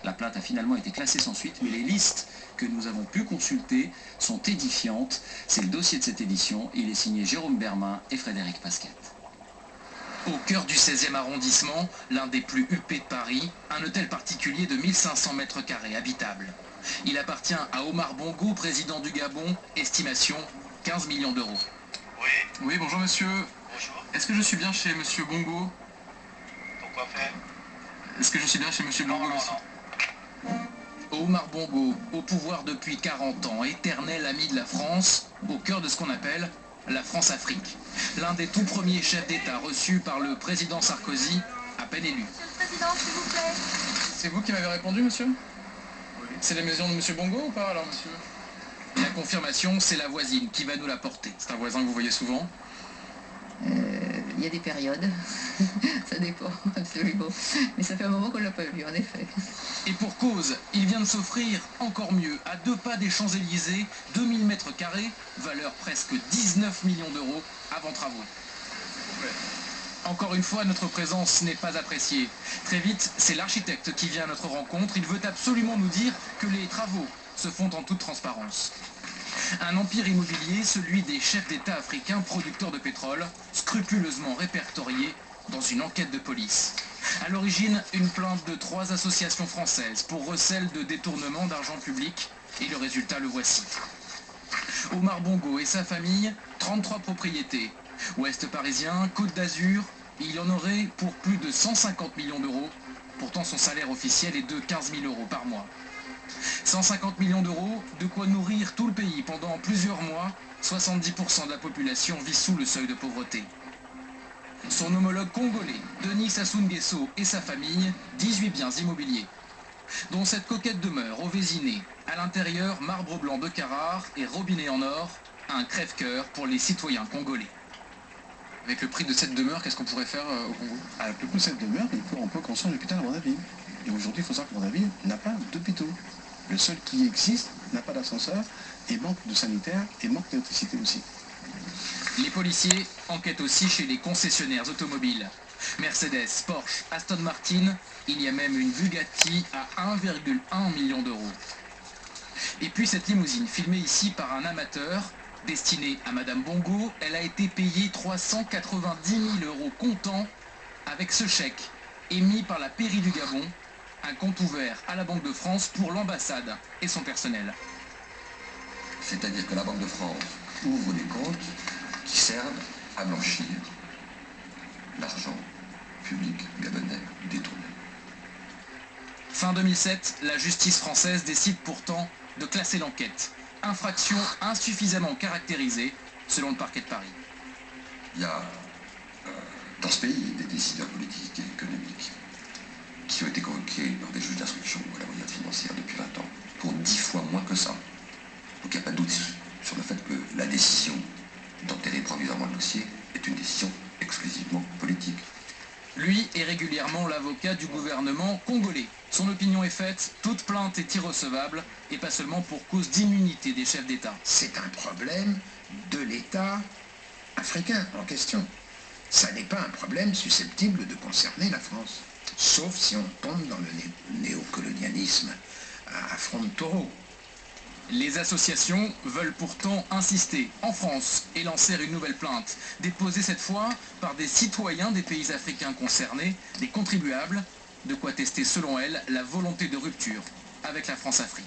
La plainte a finalement été classée sans suite, mais les listes que nous avons pu consulter sont édifiantes. C'est le dossier de cette édition. Il est signé Jérôme Bermin et Frédéric Pasquette. Au cœur du 16e arrondissement, l'un des plus huppés de Paris, un hôtel particulier de 1500 mètres carrés habitable. Il appartient à Omar Bongo, président du Gabon, estimation 15 millions d'euros. Oui, bonjour monsieur. Bonjour. Est-ce que je suis bien chez monsieur Bongo? Pourquoi faire? Est-ce que je suis bien chez monsieur Bongo, monsieur? Omar Bongo, au pouvoir depuis 40 ans, éternel ami de la France, au cœur de ce qu'on appelle la France-Afrique. L'un des tout premiers chefs d'État reçus par le président Sarkozy, à peine élu. Monsieur le Président, s'il vous plaît. C'est vous qui m'avez répondu, monsieur? Oui. C'est la maison de monsieur Bongo ou pas, alors, monsieur? La confirmation, c'est la voisine qui va nous la porter. C'est un voisin que vous voyez souvent? Il y a des périodes, ça dépend, absolument. Mais ça fait un moment qu'on ne l'a pas vu, en effet. Et pour cause, il vient de s'offrir encore mieux, à 2 pas des Champs-Élysées, 2000 mètres carrés, valeur presque 19 millions d'euros avant travaux. Encore une fois, notre présence n'est pas appréciée. Très vite, c'est l'architecte qui vient à notre rencontre. Il veut absolument nous dire que les travaux se font en toute transparence. Un empire immobilier, celui des chefs d'État africains producteurs de pétrole, scrupuleusement répertorié dans une enquête de police. À l'origine, une plainte de 3 associations françaises pour recel de détournement d'argent public, et le résultat le voici. Omar Bongo et sa famille, 33 propriétés. Ouest parisien, Côte d'Azur, il en aurait pour plus de 150 millions d'euros. Pourtant, son salaire officiel est de 15 000 euros par mois. 150 millions d'euros, de quoi nourrir tout le pays pendant plusieurs mois. 70% de la population vit sous le seuil de pauvreté. Son homologue congolais, Denis Sassou Nguesso et sa famille, 18 biens immobiliers, dont cette coquette demeure au Vésiné. À l'intérieur, marbre blanc de Carrare et robinet en or, un crève-cœur pour les citoyens congolais. Avec le prix de cette demeure, qu'est-ce qu'on pourrait faire au Congo? Avec le prix de cette demeure, on peut construire un hôpital à Brazzaville. Et aujourd'hui, il faut savoir que Brazzaville n'a pas d'hôpitaux. Le seul qui existe n'a pas d'ascenseur et manque de sanitaire et manque d'électricité aussi. Les policiers enquêtent aussi chez les concessionnaires automobiles. Mercedes, Porsche, Aston Martin, il y a même une Bugatti à 1,1 million d'euros. Et puis cette limousine, filmée ici par un amateur, destinée à Madame Bongo, elle a été payée 390 000 euros comptant avec ce chèque émis par la pairie du Gabon, un compte ouvert à la Banque de France pour l'ambassade et son personnel. C'est-à-dire que la Banque de France ouvre des comptes qui servent à blanchir l'argent public gabonais détourné. Fin 2007, la justice française décide pourtant de classer l'enquête. Infraction insuffisamment caractérisée, selon le parquet de Paris. Il y a dans ce pays des décideurs politiques et économiques qui ont été convoqués par des juges d'instruction ou à la brigade financière depuis 20 ans, pour 10 fois moins que ça. Donc il n'y a pas de doute sur le fait que la décision d'enterrer provisoirement le dossier est une décision exclusivement politique. Lui est régulièrement l'avocat du gouvernement congolais. Son opinion est faite, toute plainte est irrecevable, et pas seulement pour cause d'immunité des chefs d'État. C'est un problème de l'État africain en question. Ça n'est pas un problème susceptible de concerner la France. Sauf si on tombe dans le néocolonialisme à front de taureau. Les associations veulent pourtant insister en France et lancer une nouvelle plainte, déposée cette fois par des citoyens des pays africains concernés, des contribuables, de quoi tester selon elles la volonté de rupture avec la France-Afrique.